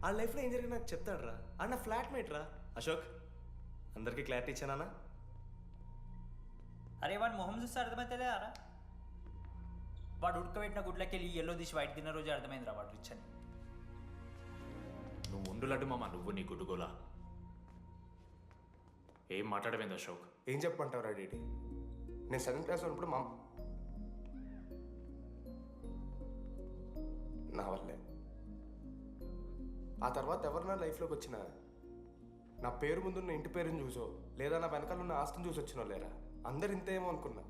ఆ లైఫ్లో ఏం జరిగింది నాకు చెప్తాడు రా. అన్న ఫ్లాట్మేట్ రా అశోక్. అందరికీ క్లారిటీ ఇచ్చానా? అరే వాడు మొహం చూస్తే అర్థమైతే అరా. వాడు ఉడకబెట్టిన గుడ్లకి వెళ్ళి ఎల్లో తీసి వైట్ తిన్న రోజు అర్థమైందిరా వాడు రిచ్ అని. నువ్వు ఉండులడ్డు మామ, నువ్వు నీ గుడ్డుగోలా. ఏం మాట్లాడమైంది అశోక్? ఏం చెప్పమంటావు రా డీడీ? నేను 7th క్లాస్లో ఉన్నప్పుడు నా వల్లే. ఆ తర్వాత ఎవరు నా లైఫ్లోకి వచ్చినా నా పేరు ముందున్న ఇంటి పేరుని చూసో లేదా నా వెనకాల ఉన్న ఆస్తిని చూసి వచ్చినో లేరా, అందరు ఇంతేమో అనుకున్నా.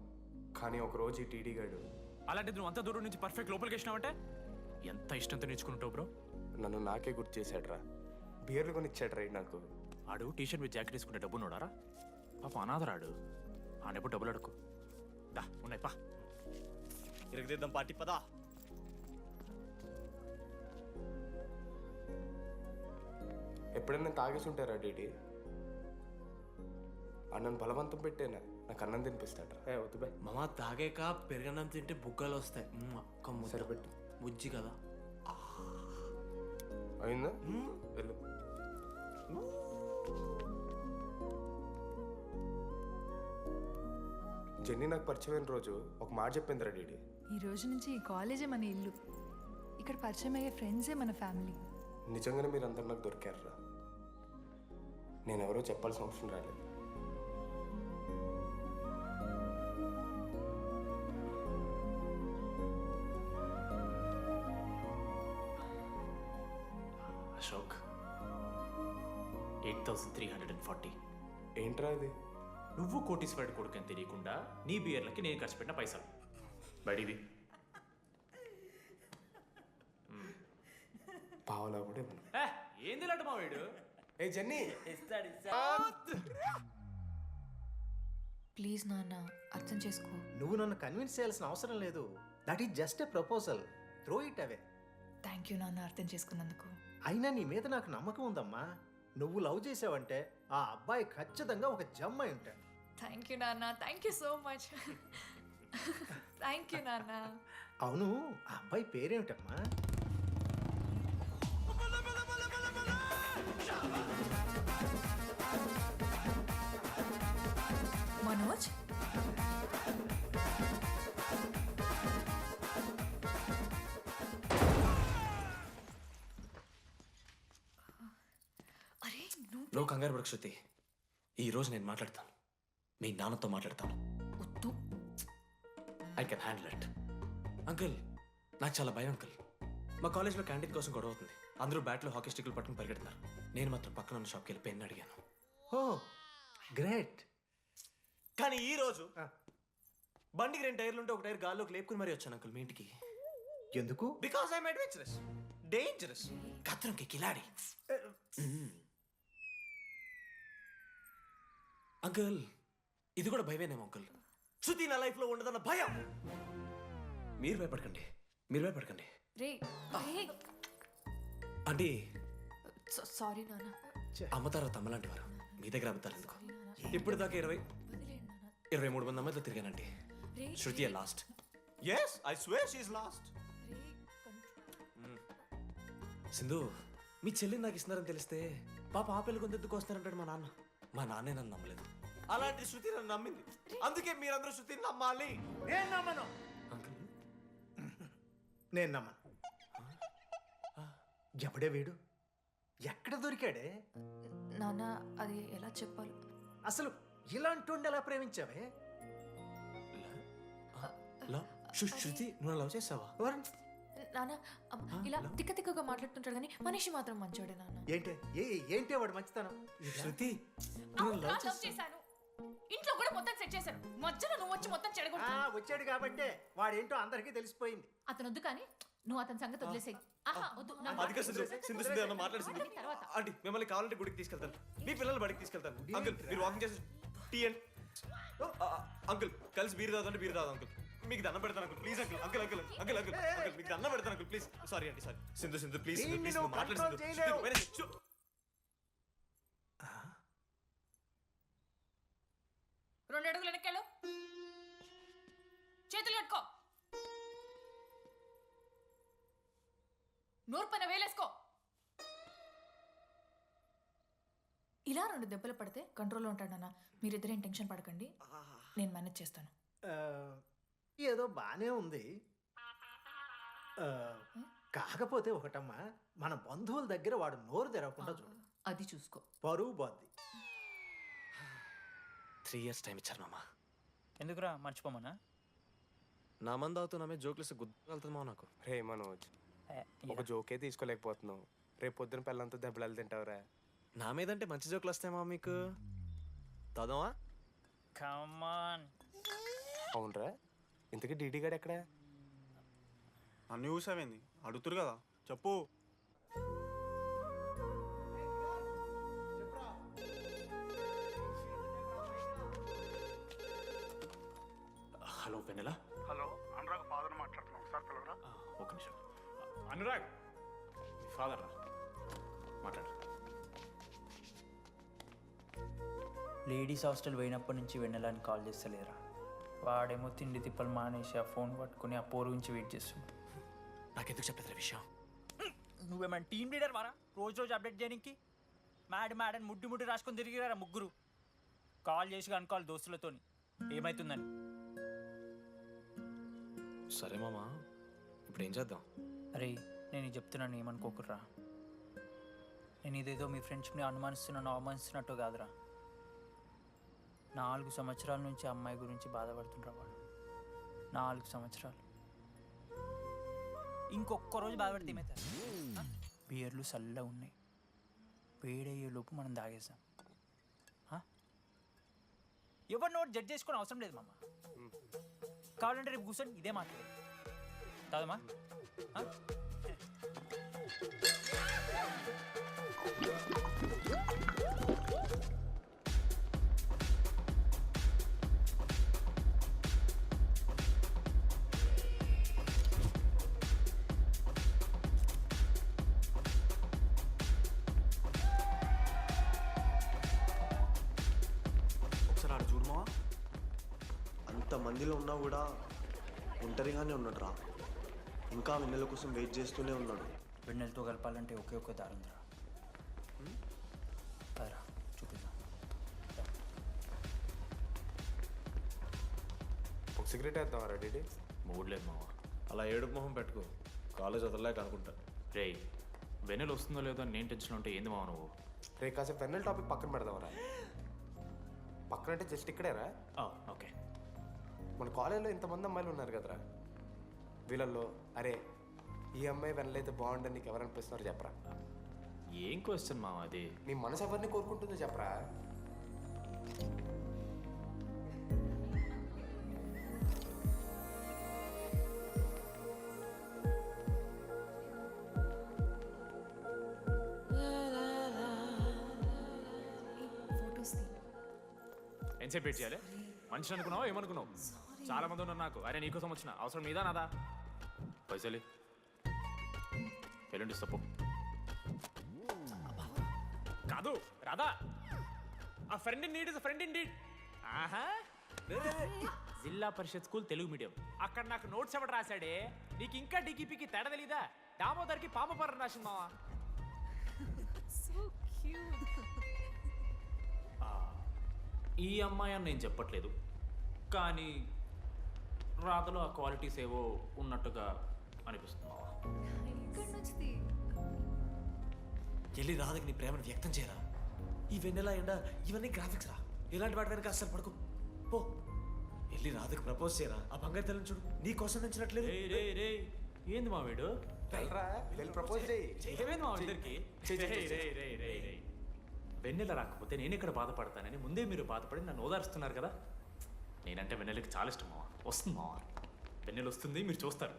కానీ ఒకరోజు ఈ టీడీ గాడు అలాంటిది నువ్వు అంత దూరం నుంచి పర్ఫెక్ట్ లోపలికి వచ్చినావంటే ఎంత ఇష్టంతో నేర్చుకుంటావు బ్రో. నన్ను నాకే గుర్తు చేశాడు రా. బియర్లు కొని ఇచ్చాడు రా నాకు. ఆడు టీషర్ట్ మీద జాకెట్ వేసుకుంటే డబ్బు నోడారా? పాప అనాథరాడు. ఆడెప్పుడు డబ్బులు అడుకు. దా ఉన్నాయి పా, ఇరగదిద్దాం పార్టీ పదా. ఎప్పుడైనా నేను తాగేసి ఉంటారా డీడీ? అన్నను బలవంతం పెట్టేనా నాకు అన్నం తినిపిస్తాడు రా. వద్దు బాయ్ మామ, తాగాక పెరగన్నం తింటే బుగ్గలు వస్తాయి. అక్క సరిపెట్టు. బుజ్జి కదా. అయిందా? వెళ్ళు. జెన్నీ నాకు పరిచయమైన రోజు ఒక మాట చెప్పింది రా డీడీ. ఈ రోజు నుంచి ఈ కాలేజే మన ఇల్లు. ఇక్కడ పరిచయం అయ్యే ఫ్రెండ్సే మన ఫ్యామిలీ. నిజంగానే మీరు అందరు నాకు దొరికారు రా. నేను ఎవరో చెప్పాల్సిన అవసరం రాలేదు. అశోక్ 8340. ఏంట్రా ఇది? నువ్వు కోటీశ్వరుడి కొడుకు అని తెలియకుండా నీ బియర్లకి నేను ఖర్చు పెట్టిన పైసలు బడిది. పావలా కూడా ఇవ్వను. ఏంది లడ్డు మా వీడు? ఏ జెన్నీ, ప్లీజ్ నాన్న, అర్థం చేసుకో. నువ్వు నన్ను కన్విన్స్ చేయాల్సిన అవసరం లేదు. That is just a proposal. Throw it away. Thank you నాన్న, అర్థం చేసుకున్నందుకు. అయినా నీ మీద నాకు నమ్మకం ఉందమ్మా. నువ్వు లవ్ చేసావంటే ఆ అబ్బాయి ఖచ్చితంగా ఒక జమ్మాయి ఉంటాడు. థ్యాంక్ యూ నాన్న, thank you so much. Thank you నాన్న. అవును, ఆ అబ్బాయి పేరేమిటమ్మా? మనోజ్. అరే నువ్వు కంగారు పడకు శృతి. ఈరోజు నేను మాట్లాడతాను. మీ నాన్నతో మాట్లాడతాను. వద్దు. I can handle it. Uncle, నాకు చాలా భయం అంకుల్. మా కాలేజ్లో క్యాంటీన్ కోసం గొడవ అవుతుంది. అందరూ బ్యాట్లో హాకీ స్టిక్లు పట్టుకుని పరిగెడుతున్నారు. నేను మాత్రం పక్కన ఉన్న షాప్కి వెళ్ళి పెన్ అడిగాను. ఓ గ్రేట్. కానీ ఈ రోజు బండికి 2 టైర్లు ఉంటే ఒక టైర్ గాల్లోకి లేపుకుని మరీ వచ్చాను అంకుల్ మీ ఇంటికి. ఎందుకు? బికాస్ ఐఎమ్ అడ్వెంచరస్, డేంజరస్, కత్రంకి కిలాడి. అంకుల్, ఇది కూడా భయమేనేమో అంకుల్. శృతి నా లైఫ్లో ఉండదన్న భయం. మీరు భయపడకండి, మీరు భయపడకండి. రే అంటే సారీ నాన్న. అమ్మ తర్వాత అమ్మలాంటి వారు. మీ దగ్గర అబద్ధాలు ఎందుకు? ఇప్పుడు దాకా 23 మంది అమ్మాయితో తిరిగానండి. Shruti last. Yes I swear she is last. Sindhu, మీ చెల్లిని నాకు ఇస్తున్నారని తెలిస్తే పాప ఆ పెళ్లి కొందెందుకు వస్తారంటాడు మా నాన్న. మా నాన్నే నన్ను నమ్మలేదు. అలాంటి శృతి నన్ను నమ్మింది. అందుకే మీరందరూ శృతిని నమ్మాలి. నేను నమ్మను. అంకుల్, నేను నమ్మను. ఎవడే వీడు? ఎక్కడ దొరికాడే? నాన్న, అది ఎలా చెప్పాలి? అసలు ఇలాంటి ఎలా ప్రేమించావే? శృతి, నువ్వు లవ్ చేసావా? నాన్న, ఇలా తిక్క తిక్కగా మాట్లాడుతుంటాడు కానీ మనిషి మాత్రం మంచోడే నాన్న. ఏంటి వాడు మంచితనం? శృతి, చేశాను. ఇంట్లో కూడా మొత్తం సెట్ చేశాను. మధ్యలో నువ్వు వచ్చి మొత్తం చెడగొట్టు. వచ్చాడు కాబట్టే వాడేంటో అందరికీ తెలిసిపోయింది. అతను వద్దు కానీ నువ్వు అతని సంగతి వదిలేసేయి. అదిగా సింధు, సింధు సింధు అన్న మాట్లాడుతుంది. ఆంటీ, మిమ్మల్ని కావాలంటే గుడికి తీసుకెళ్తాను. మీ పిల్లలు బడికి తీసుకెళ్తాను. అంకుల్, మీరు వాకింగ్ చేసి టీ అండ్ అంకుల్ కలిసి బీరు తాగుతుంటే బీరు తాగు అంకుల్. మీకు దండం పెడతాను uncle, please uncle. Uncle uncle uncle uncle uncle మీకు దండం పెడతాను అంకుల్, ప్లీజ్. సారీ అండి, sorry. Sindhu Sindhu please please మాట్లాడుతుంది. 2 అడుగులు వెనక్కాలు. చేతులు కట్టుకో. నూరు పైన వేలేసుకో. ఇలా 2 దెబ్బలు పడితే కంట్రోల్లో ఉంటాడన్న. మీరిద్దరేం టెన్షన్ పడకండి, నేను మేనేజ్ చేస్తాను. ఆ, ఏదో బానే ఉంది. ఆ, కాకపోతే ఒకటమ్మా, మన బంధువుల దగ్గర వాడు నోరు తెరవకుండా చూడు. అది చూసుకో. పరువు బాద్ది. 3 years టైం ఇచ్చారు మామ. ఎందుకురా మర్చిపోమన్నా? నా మంది అవుతూ నా మీద జోకులు గుర్తుకెళ్తుంది మామ నాకు. రే మనోజ్, ఒక జోకే తీసుకోలేకపోతున్నావు. రేపు పొద్దున పిల్లలతో దెబ్బలు తింటావురా. నా మీదంటే మంచి జోకులు వస్తాయి మామ మీకు. చదవా? కమాన్. అవునరా, ఇంతకీ డీడీ గాడు ఎక్కడ? అన్ని చూసావేంది? అడుగుతురు కదా, చెప్పు. హలో వెన్నెలా. హలో, అనురాగ్ ఫాదర్ మాట్లాడుతున్నాం, ఒకసారి పిలవరా? ఒక నిమిషం. అనురాగ్, మీ ఫాదర్ రా, మాట్లాడు. లేడీస్ హాస్టల్ పోయినప్పటి నుంచి వెన్నెలని కాల్ చేస్తలేరా. వాడేమో తిండి తిప్పలు మానేసి ఆ ఫోన్ పట్టుకుని ఆ పోరు గురించి వెయిట్ చేస్తుంది. నాకెందుకు చెప్పలేదు విషయం? నువ్వేమైనా టీమ్ లీడర్ వారా రోజు రోజు అప్డేట్ చేయడానికి? మ్యాడ్ ముడ్డి రాసుకొని తిరిగిరారా ముగ్గురు. కాల్ చేసి అనుకోవాలి దోస్తులతోని ఏమవుతుందని. సరే మామ, ఇప్పుడు ఏం చేద్దాం? అరే నేను ఇది చెప్తున్నాను, ఏమనుకోకుర్రా. నేను ఇదేదో మీ ఫ్రెండ్షిప్ని అవమానిస్తున్నట్టు కాదురా. 4 సంవత్సరాల నుంచి అమ్మాయి గురించి బాధపడుతుండ్రా వాడు. 4 సంవత్సరాలు. ఇంకొక్క రోజు బాధపడితే ఏమవుతారు? బియర్లు చల్లగా ఉన్నాయి, వేడయ్యే లోపు మనం తాగేసాం. ఎవరి నోట్ జడ్జ్ చేసుకొని అవసరం లేదు మామ. కావాలంటే రేపు కూర్చొని ఇదే మాట్లాడు కాదమ్మా. ఒకసారి ఆడ చూడమా. అంతమందిలో ఉన్నా కూడా ఒంటరిగానే ఉన్నాడు రా. ఇంకా వెన్నెల కోసం వెయిట్ చేస్తూనే ఉన్నాడు. వెన్నెలతో కలపాలంటే ఒకే ఒక్క దారుందిరా. అదరా చూపిద్దాం. ఒక సిగరెట్ వేద్దాం డీడీ. మూడ్ లేదు మావా. అలా ఏడుపు మొహం పెట్టుకో, కాలేజ్ వదలలేక అనుకుంటా. రే, వెన్నెల వస్తుందో లేదో అని నేను టెన్షన్ ఉంటే ఏంది మావ నువ్వు? రే కాసేపు వెన్నెల టాపిక్ పక్కన పెడదాంరా. పక్కన అంటే జస్ట్ ఇక్కడేరా. ఓకే. మన కాలేజ్లో ఇంతమంది అమ్మాయిలు ఉన్నారు కదరా, వీళ్ళల్లో అరే ఈ అమ్మాయి వెనలైతే బాగుండని నీకు ఎవరు అనిపిస్తున్నారు చెప్పరా? ఏం క్వశ్చన్ మావ అది? నీ మనసు ఎవరిని కోరుకుంటుందో చెప్పరా? ఫోటోస్ ఎంతసేపు వెయిట్ చేయాలి? మనిషి అనుకున్నావు ఏమనుకున్నావు? చాలా మంది ఉన్నారు నాకు. అరే నీకోసం వచ్చిన అవసరం నీదా నాదా? పైసలి ఎల్లుండి తప్పు కాదు రాదా. ఆ friend in need is friend in need. ఆహా, జిల్లా పరిషత్ స్కూల్ తెలుగు మీడియం. అక్కడ నాకు నోట్స్ ఎవడు రాశాడే? నీకు ఇంకా డికిపికి తేడా తెలీదా? దామోదర్కి పామపర్రం రాసింది మావా. ఈ అమ్మాయి అని నేను చెప్పట్లేదు, కానీ రాతలో ఆ క్వాలిటీస్ ఏవో ఉన్నట్టుగా అనిపిస్తుంది మావా. వెళ్ళి రాధకి నీ ప్రేమను వ్యక్తం చేయరా. ఈ వెన్నెల ఎండ ఇవన్నీ గ్రాఫిక్స్ రా. ఇలాంటి వాటి వెనక అస్సలు పడుకో. పో వెళ్ళి రాధకి ప్రపోజ్ చేయరా. ఆ బంగారు తెల్లని చూడు, నీ కోసం నచ్చినట్లేదు. రే ఏంది మా వీడు? వెళ్ళరా, వెళ్ళి ప్రపోజ్ చేయి. ఏమైంది మా ఇద్దరికి? వెన్నెల రాకపోతే నేను ఇక్కడ బాధపడతానని ముందే మీరు బాధపడి నన్ను ఓదారుస్తున్నారు కదా. నేనంటే వెన్నెలకి చాలా ఇష్టం మావా. వస్తుంది మావా, వెన్నెల వస్తుంది, మీరు చూస్తారు.